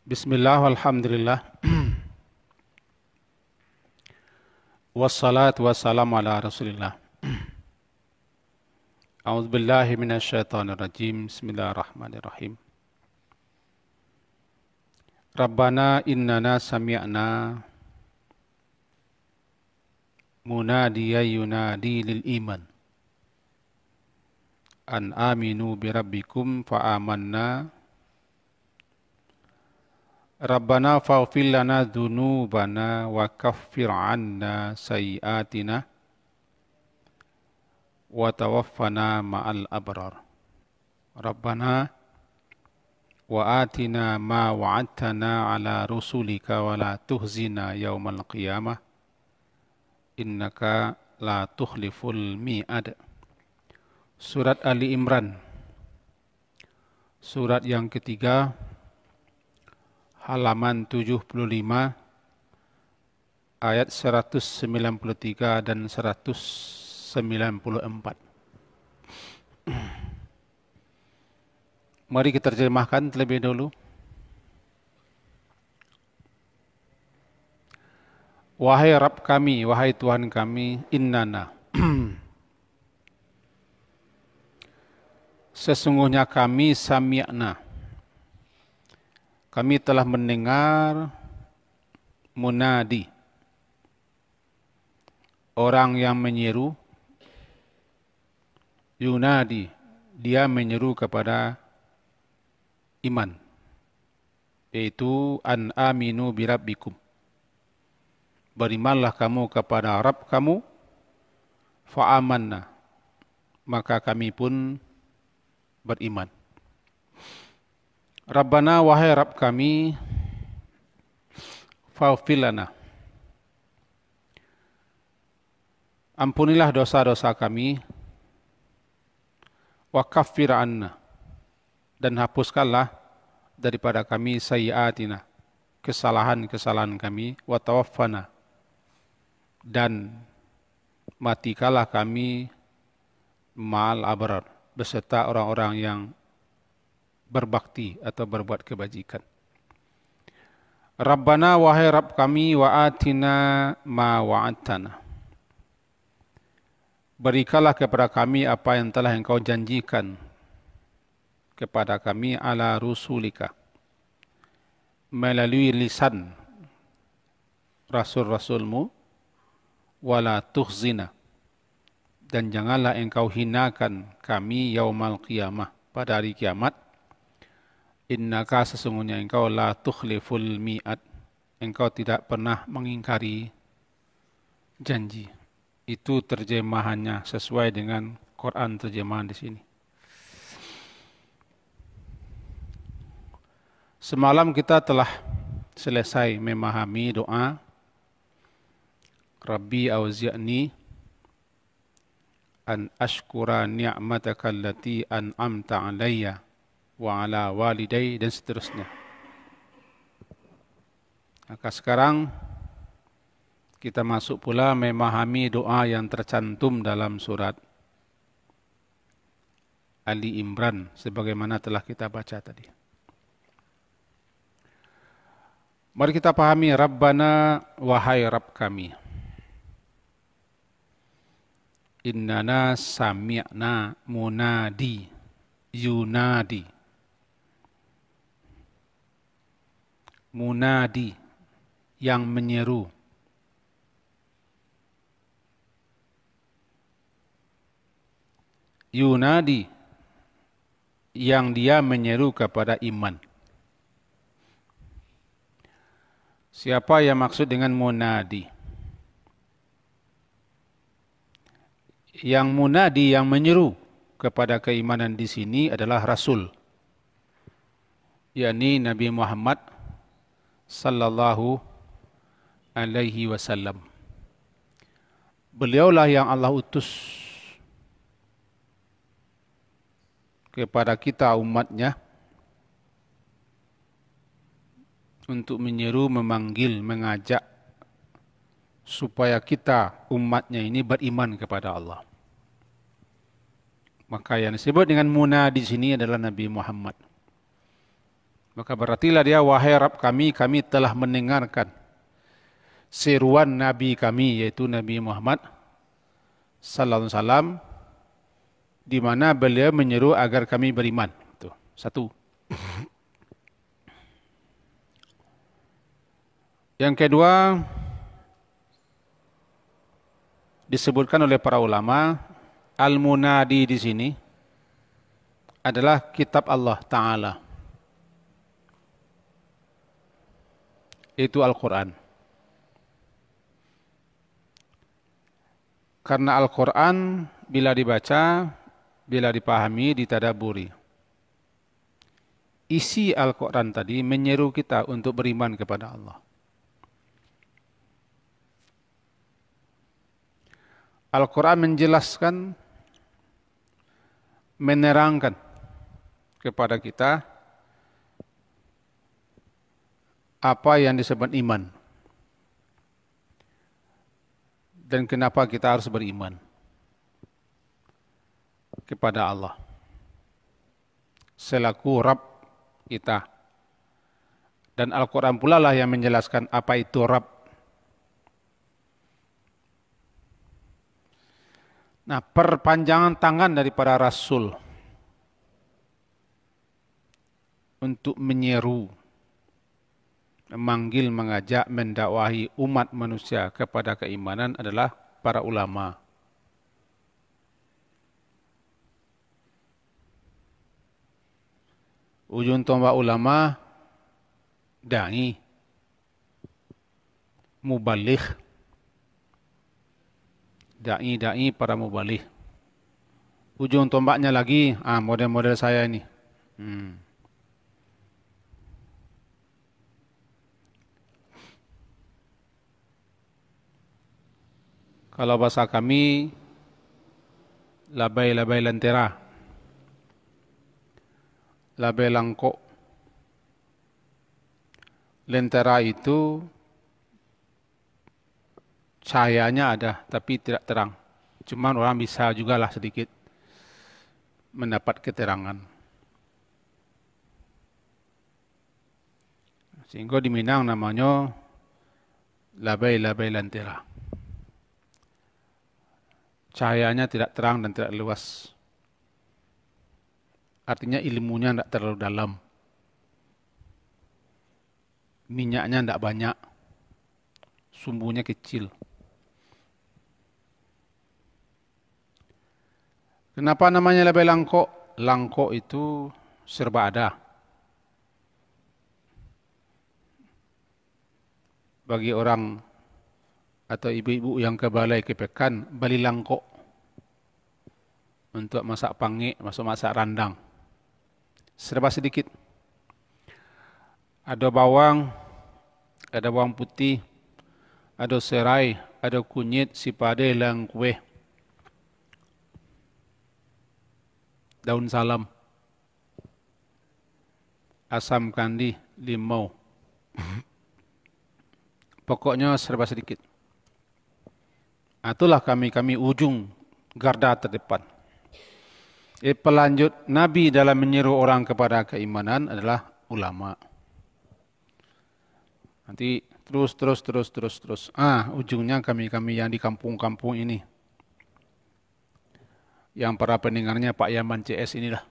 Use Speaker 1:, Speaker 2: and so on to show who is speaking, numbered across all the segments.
Speaker 1: Bismillah, walhamdulillah, wassalatu wassalamu ala rasulillah. A'udzubillahi minasyaitonirrajim. Bismillahirrahmanirrahim. Rabbana innana sami'na munadiyan yunadi lil iman an aminu birabbikum fa amanna. Rabbana faghfir lana dzunubana wa kaffir 'anna sayyi'atina wa tawaffana ma'al abrar. Rabbana wa atina ma wa'adtana ala rusulika wa la tuhzina yaumal qiyamah innaka la tukhliful mi'ad. Surat Ali Imran, surat yang ketiga, halaman 75, ayat 193 dan 194. Mari kita terjemahkan terlebih dahulu. Wahai Rabb kami, wahai Tuhan kami, innana, sesungguhnya kami sami'na, kami telah mendengar munadi, orang yang menyeru, yunadi, dia menyeru kepada iman, yaitu an aminu birabbikum, berimanlah kamu kepada Rabb kamu, fa'amanna, maka kami pun beriman. Rabbana, wahai Rabb kami, faghfir lana, ampunilah dosa-dosa kami, wa kaffir 'anna, dan hapuskanlah daripada kami sayyi'atina, kesalahan-kesalahan kami, wa tawaffana, dan matikalah kami ma'al abrar, beserta orang-orang yang berbakti atau berbuat kebajikan. Rabbana, wahai Rabb kami, wa atina ma wa'adtana, berikanlah kepada kami apa yang telah Engkau janjikan kepada kami ala rusulika, melalui lisan rasul-rasulmu, wala tukhzina, dan janganlah Engkau hinakan kami yaumal qiyamah, pada hari kiamat. Innaka, sesungguhnya Engkau la tukhliful mi'ad, Engkau tidak pernah mengingkari janji. Itu terjemahannya sesuai dengan Quran terjemahan di sini. Semalam kita telah selesai memahami doa Rabbi auzi'ni an ashkura ni'mataka allati an'amta alayya wa ala walidayya, dan seterusnya. Maka sekarang kita masuk pula memahami doa yang tercantum dalam surat Ali Imran sebagaimana telah kita baca tadi. Mari kita pahami. Rabbana, wahai Rabb kami, innana sami'na munadi yunadi. Munadi, yang menyeru. Yunadi, yang dia menyeru kepada iman. Siapa yang maksud dengan munadi? Yang munadi, yang menyeru kepada keimanan di sini adalah Rasul, yakni Nabi Muhammad sallallahu alaihi wasallam. Beliaulah yang Allah utus kepada kita umatnya untuk menyeru, memanggil, mengajak supaya kita umatnya ini beriman kepada Allah. Maka yang disebut dengan munadi di sini adalah Nabi Muhammad. Maka berartilah dia, wahai Rabb kami telah mendengarkan seruan Nabi kami, yaitu Nabi Muhammad sallallahu alaihi wasallam, di mana beliau menyeru agar kami beriman. Tuh, satu. Yang kedua, disebutkan oleh para ulama, al-munadi di sini adalah kitab Allah Ta'ala, yaitu Al-Quran. Karena Al-Quran bila dibaca, bila dipahami, ditadaburi, isi Al-Quran tadi menyeru kita untuk beriman kepada Allah. Al-Quran menjelaskan, menerangkan kepada kita apa yang disebut iman dan kenapa kita harus beriman kepada Allah selaku Rabb kita. Dan Al-Quran pula lah yang menjelaskan apa itu Rabb. Nah, perpanjangan tangan daripada Rasul untuk menyeru, memanggil, mengajak, mendakwahi umat manusia kepada keimanan adalah para ulama. Ujung tombak ulama, da'i, mubaligh. Da'i para mubaligh. Ujung tombaknya lagi, model-model saya ini. Kalau bahasa kami, labai-labai lentera, labai langkok. Lentera itu cahayanya ada, tapi tidak terang. Cuman orang bisa jugalah sedikit mendapat keterangan. Sehingga di Minang namanya labai-labai lentera. Cahayanya tidak terang dan tidak luas. Artinya ilmunya tidak terlalu dalam. Minyaknya tidak banyak. Sumbunya kecil. Kenapa namanya labai langkok? Langkok itu serba ada. Bagi orang atau ibu-ibu yang ke balai ke pekan, beli langkok untuk masak pangik, masak randang. Serba sedikit. Ada bawang putih, ada serai, ada kunyit, sipade, langkue, daun salam, asam kandi, limau. Pokoknya serba sedikit. Itulah kami ujung garda terdepan. Pelanjut Nabi dalam menyeru orang kepada keimanan adalah ulama. Nanti terus. Ujungnya kami yang di kampung-kampung ini. Yang para pendengarnya Pak Yaman CS inilah.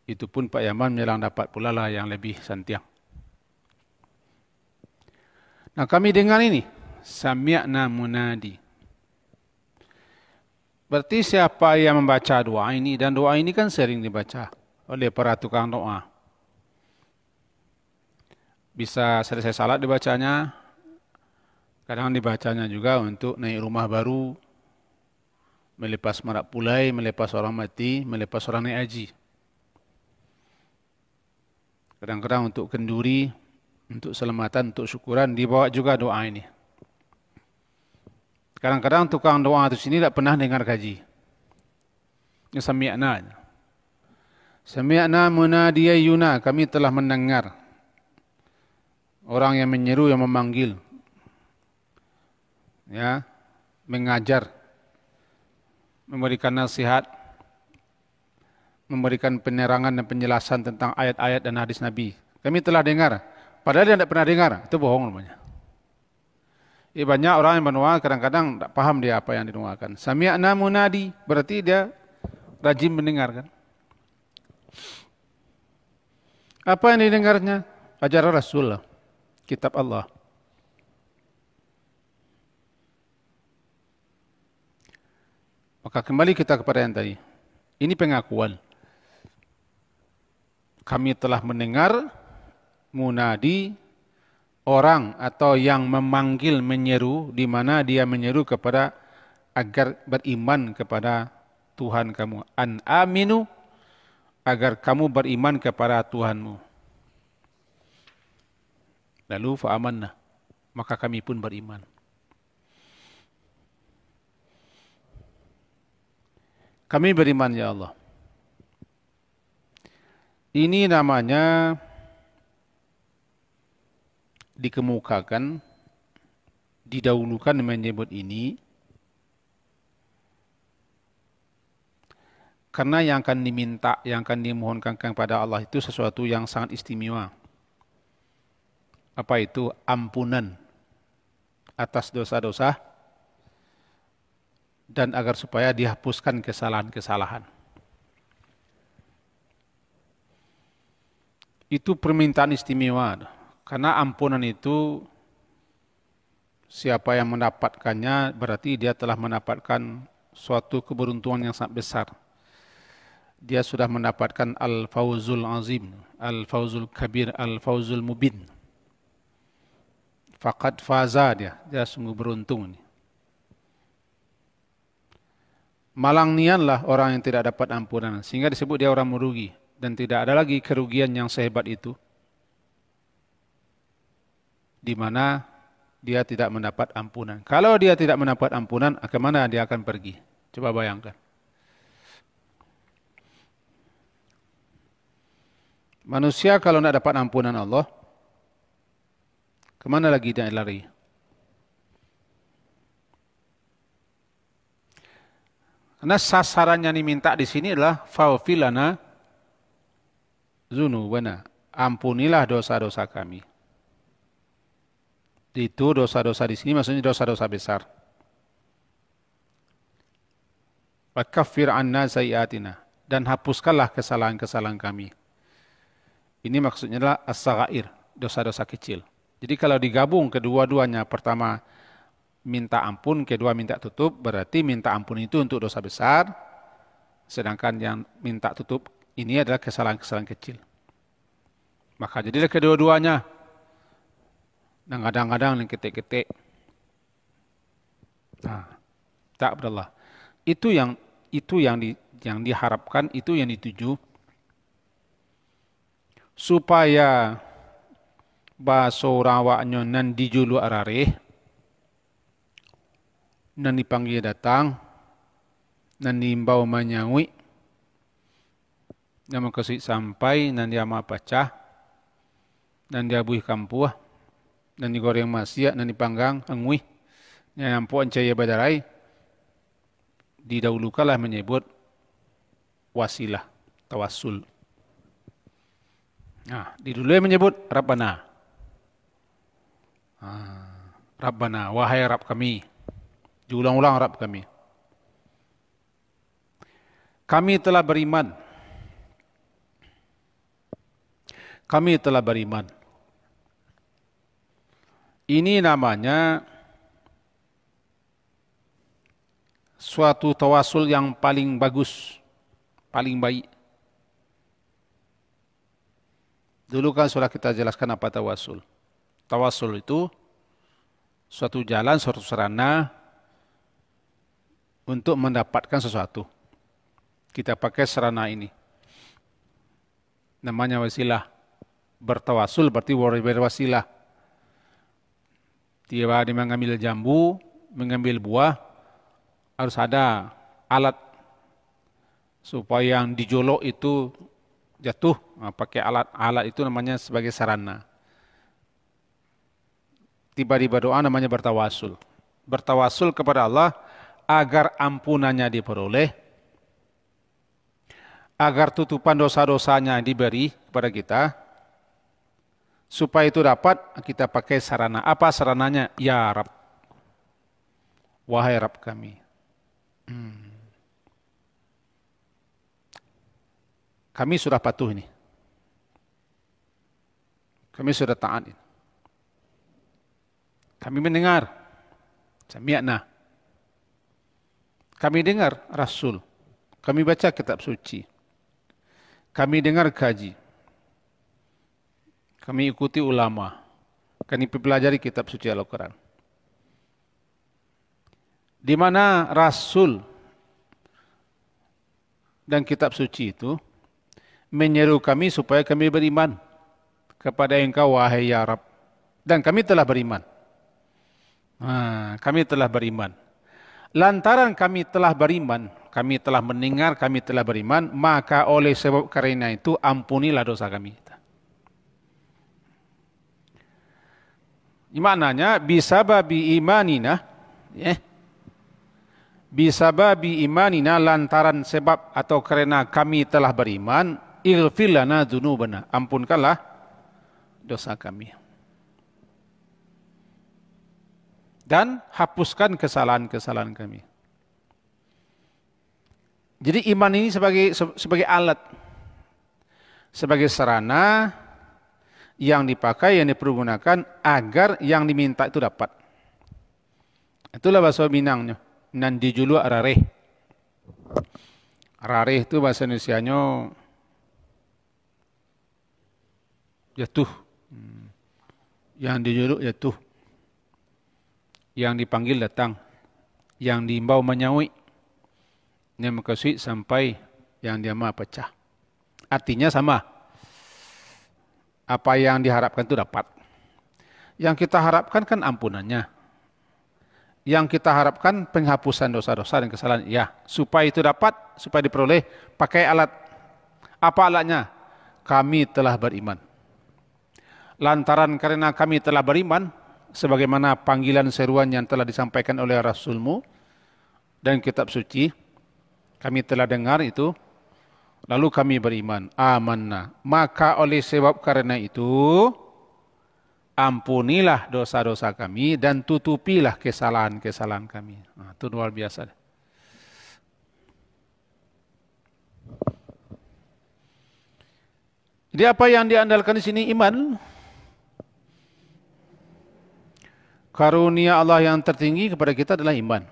Speaker 1: Itu pun Pak Yaman memang dapat pula lah yang lebih santiang. Nah, kami dengar ini, sami'na munadi. Berarti siapa yang membaca doa ini, dan doa ini kan sering dibaca oleh para tukang doa. Bisa selesai salat dibacanya, kadang dibacanya juga untuk naik rumah baru, melepas marak pulai, melepas orang mati, melepas orang naik haji. Kadang-kadang untuk kenduri, untuk selamatan, untuk syukuran, dibawa juga doa ini. Kadang-kadang tukang doa itu sini tidak pernah dengar kaji. Ini sami'na. Sami'na munadiyayuna, kami telah mendengar orang yang menyeru, yang memanggil, ya, mengajar, memberikan nasihat, memberikan penerangan dan penjelasan tentang ayat-ayat dan hadis Nabi. Kami telah dengar, padahal dia tidak pernah dengar, itu bohong namanya. Banyak orang yang mendoa kadang-kadang tidak paham dia apa yang didoakan. Sami'na munadi, berarti dia rajin mendengarkan. Apa yang didengarnya? Ajaran Rasulullah, kitab Allah. Maka kembali kita kepada yang tadi. Ini pengakuan. Kami telah mendengar munadi, orang atau yang memanggil, menyeru, di mana dia menyeru kepada agar beriman kepada Tuhan kamu. An aminu, agar kamu beriman kepada Tuhanmu. Lalu fa'amanna, maka kami pun beriman. Kami beriman ya Allah. Ini namanya dikemukakan, didahulukan menyebut ini, karena yang akan diminta, yang akan dimohonkan kepada Allah itu sesuatu yang sangat istimewa. Apa itu? Ampunan atas dosa-dosa, dan agar supaya dihapuskan kesalahan-kesalahan. Itu permintaan istimewa. Karena ampunan itu, siapa yang mendapatkannya berarti dia telah mendapatkan suatu keberuntungan yang sangat besar. Dia sudah mendapatkan al-fawzul azim, al-fawzul kabir, al-fawzul mubin. Faqad faza, dia sungguh beruntung. Malang nianlah orang yang tidak dapat ampunan, sehingga disebut dia orang merugi. Dan tidak ada lagi kerugian yang sehebat itu, di mana dia tidak mendapat ampunan. Kalau dia tidak mendapat ampunan, ke mana dia akan pergi? Coba bayangkan. Manusia kalau tidak dapat ampunan Allah, kemana lagi dia lari? Karena sasarannya diminta di sini adalah faufilana zunubana, ampunilah dosa-dosa kami. Itu dosa-dosa di sini maksudnya dosa-dosa besar. Wa kaffir anna sayyiatina, dan hapuskanlah kesalahan-kesalahan kami. Ini maksudnya adalah as-saghair, dosa-dosa kecil. Jadi kalau digabung kedua-duanya, pertama minta ampun, kedua minta tutup, berarti minta ampun itu untuk dosa besar, sedangkan yang minta tutup ini adalah kesalahan-kesalahan kecil. Maka jadilah kedua-duanya. Dan kadang-kadang yang ketik-ketik. Nah, tak berallah. Itu yang diharapkan, itu yang dituju, supaya baso rawaknya nan dijulu arareh, nan dipanggil datang, nan diimbau manyawi, nan makasih sampai, nan dia mapacah, nan dia buih kampuah, nan digoreng masia, nan dipanggang angui, yang puan caya badarai, didahulukanlah menyebut wasilah, tawassul. Nah, didulunya menyebut Rabbana. Rabbana, wahai Rabb kami. Diulang-ulang Rabb kami. Kami telah beriman. Kami telah beriman. Ini namanya suatu tawasul yang paling bagus, paling baik. Dulu kan sudah kita jelaskan apa tawasul. Tawasul itu suatu jalan, suatu sarana untuk mendapatkan sesuatu. Kita pakai sarana ini. Namanya wasilah. Bertawasul berarti berwasilah. Dia mengambil jambu, mengambil buah, harus ada alat supaya yang dijolok itu jatuh. Nah, pakai alat itu namanya sebagai sarana. Tiba-tiba doa namanya bertawasul. Bertawasul kepada Allah agar ampunannya diperoleh, agar tutupan dosa-dosanya diberi kepada kita, supaya itu dapat kita pakai sarana. Apa sarananya? Ya Rab, wahai Rab kami. Kami sudah patuh ini. Kami sudah taat ini. Kami mendengar. Sami'na. Kami dengar Rasul. Kami baca kitab suci. Kami dengar kaji. Kami ikuti ulama. Kami pelajari kitab suci Al-Quran. Di mana Rasul dan kitab suci itu menyeru kami supaya kami beriman kepada Engkau wahai ya Rab. Dan kami telah beriman. Kami telah beriman. Lantaran kami telah beriman, kami telah mendengar, kami telah beriman, maka oleh sebab karena itu ampunilah dosa kami. Maknanya bisababi imanina, bisababi imanina lantaran sebab atau karena kami telah beriman, ighfir lana dzunubana, ampunkanlah dosa kami. Dan hapuskan kesalahan-kesalahan kami. Jadi iman ini sebagai alat, sebagai sarana yang dipakai, yang dipergunakan agar yang diminta itu dapat. Itulah bahasa Minangnya. Nan dijulu arareh. Arareh itu bahasa Indonesianya jatuh. Yang dijulu jatuh. Yang dipanggil datang, yang diimbau menyawi, yang makasih sampai yang diamah pecah. Artinya sama, apa yang diharapkan itu dapat. Yang kita harapkan kan ampunannya. Yang kita harapkan penghapusan dosa-dosa dan kesalahan. Ya, supaya itu dapat, supaya diperoleh, pakai alat. Apa alatnya? Kami telah beriman. Lantaran karena kami telah beriman, sebagaimana panggilan seruan yang telah disampaikan oleh Rasulmu dan kitab suci, kami telah dengar itu, lalu kami beriman, amanna. Maka oleh sebab karena itu, ampunilah dosa-dosa kami dan tutupilah kesalahan-kesalahan kami. Nah, itu luar biasa. Jadi apa yang diandalkan di sini? Iman. Karunia Allah yang tertinggi kepada kita adalah iman.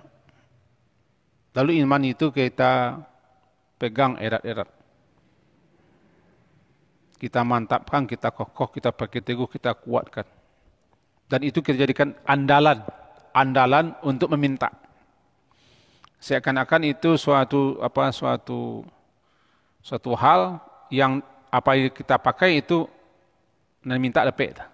Speaker 1: Lalu iman itu kita pegang erat-erat. Kita mantapkan, kita kokoh, kita pakai teguh, kita kuatkan. Dan itu kita jadikan andalan untuk meminta. Seakan-akan itu suatu hal yang apa yang kita pakai itu minta dapat.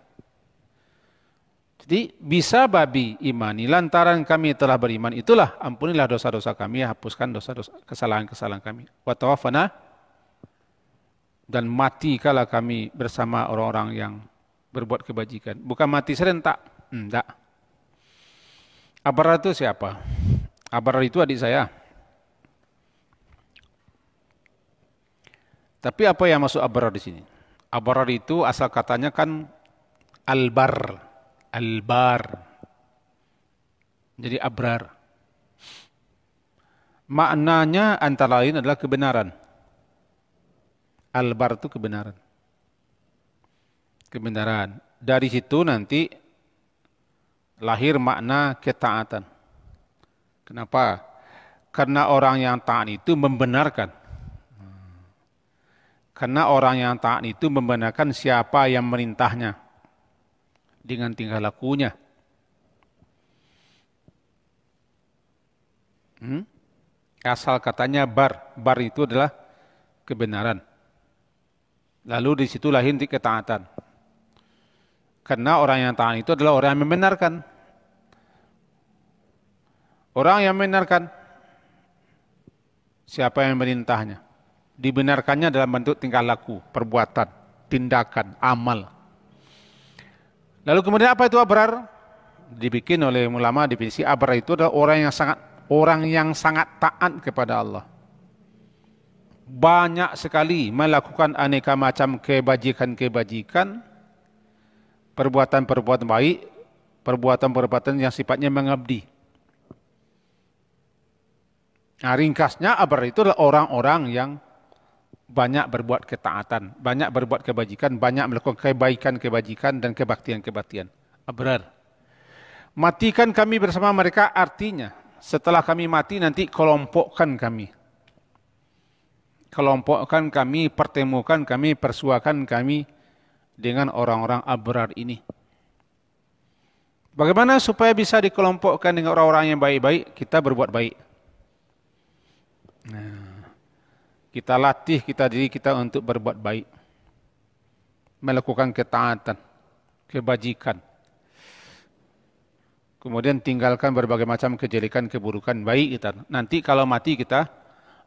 Speaker 1: Jadi bisa babi imani lantaran kami telah beriman, itulah ampunilah dosa-dosa kami, hapuskan dosa-dosa kesalahan-kesalahan kami. Wa tawaffana, dan mati kala kami bersama orang-orang yang berbuat kebajikan. Bukan mati serentak, enggak. Abrar itu siapa? Abrar itu adik saya. Tapi apa yang masuk abrar di sini? Abrar itu asal katanya kan albar. Albar. Jadi abrar. Maknanya antara lain adalah kebenaran. Albar itu kebenaran. Kebenaran. Dari situ nanti lahir makna ketaatan. Kenapa? Karena orang yang taat itu membenarkan. Karena orang yang taat itu membenarkan siapa yang merintahnya dengan tingkah lakunya. Asal katanya bar itu adalah kebenaran. Lalu di situ lahir ketaatan. Karena orang yang taat itu adalah orang yang membenarkan. Orang yang membenarkan siapa yang merintahnya. Dibenarkannya dalam bentuk tingkah laku, perbuatan, tindakan, amal. Lalu kemudian apa itu abrar? dibikin oleh ulama definisi abrar itu adalah orang yang sangat taat kepada Allah. Banyak sekali melakukan aneka macam kebajikan-kebajikan, perbuatan-perbuatan baik, perbuatan-perbuatan yang sifatnya mengabdi. Nah, ringkasnya abrar itu adalah orang-orang yang banyak berbuat ketaatan, banyak berbuat kebajikan, banyak melakukan kebaikan-kebajikan dan kebaktian-kebaktian. Abrar. Matikan kami bersama mereka artinya setelah kami mati nanti kelompokkan kami. Kelompokkan kami, pertemukan kami, persuakan kami dengan orang-orang abrar ini. Bagaimana supaya bisa dikelompokkan dengan orang-orang yang baik-baik? Kita berbuat baik. Nah, kita latih diri kita untuk berbuat baik. Melakukan ketaatan, kebajikan. Kemudian tinggalkan berbagai macam kejelekan, keburukan, baik kita. Nanti kalau mati kita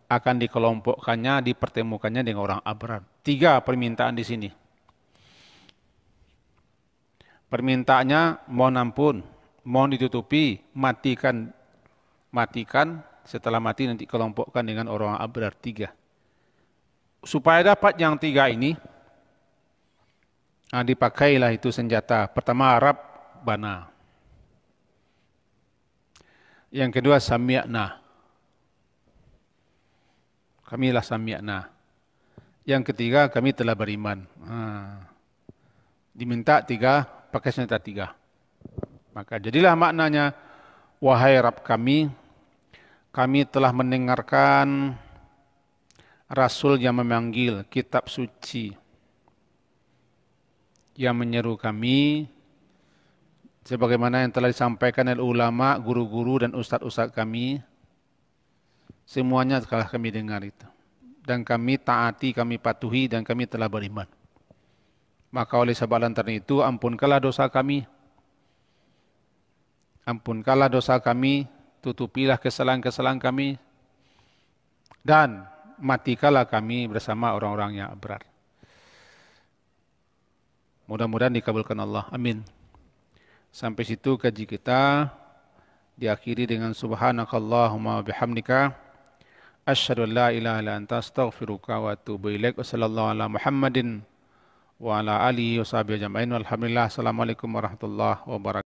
Speaker 1: akan dikelompokkannya, dipertemukannya dengan orang abrar. 3 permintaan di sini. Permintaannya mohon ampun, mohon ditutupi, matikan, setelah mati nanti kelompokkan dengan orang abrar. 3. Supaya dapat yang 3 ini, dipakailah itu senjata. Pertama Rabbana. Yang kedua sami'na. Kamilah sami'na. Yang ketiga kami telah beriman. Diminta 3, pakai senjata 3. Maka jadilah maknanya, wahai Rabb kami telah mendengarkan Rasul yang memanggil, kitab suci yang menyeru kami sebagaimana yang telah disampaikan oleh ulama, guru-guru dan ustadz-ustadz kami. Semuanya telah kami dengar itu. Dan kami taati, kami patuhi, dan kami telah beriman. Maka oleh sebab lantaran itu, ampunkanlah dosa kami. Ampunkanlah dosa kami, tutupilah kesalahan-kesalahan kami, dan matikanlah kami bersama orang-orang yang abrar. Mudah-mudahan dikabulkan Allah. Amin. Sampai situ kaji kita. Diakhiri dengan subhanakallahumma bihamdika asyhadu an la ilaha illa anta astaghfiruka wa atubu ilaik. Wassallallahu ala Muhammadin wa ala alihi wa sahbihi ajma'in. Walhamdulillah. Assalamualaikum warahmatullahi wabarakatuh.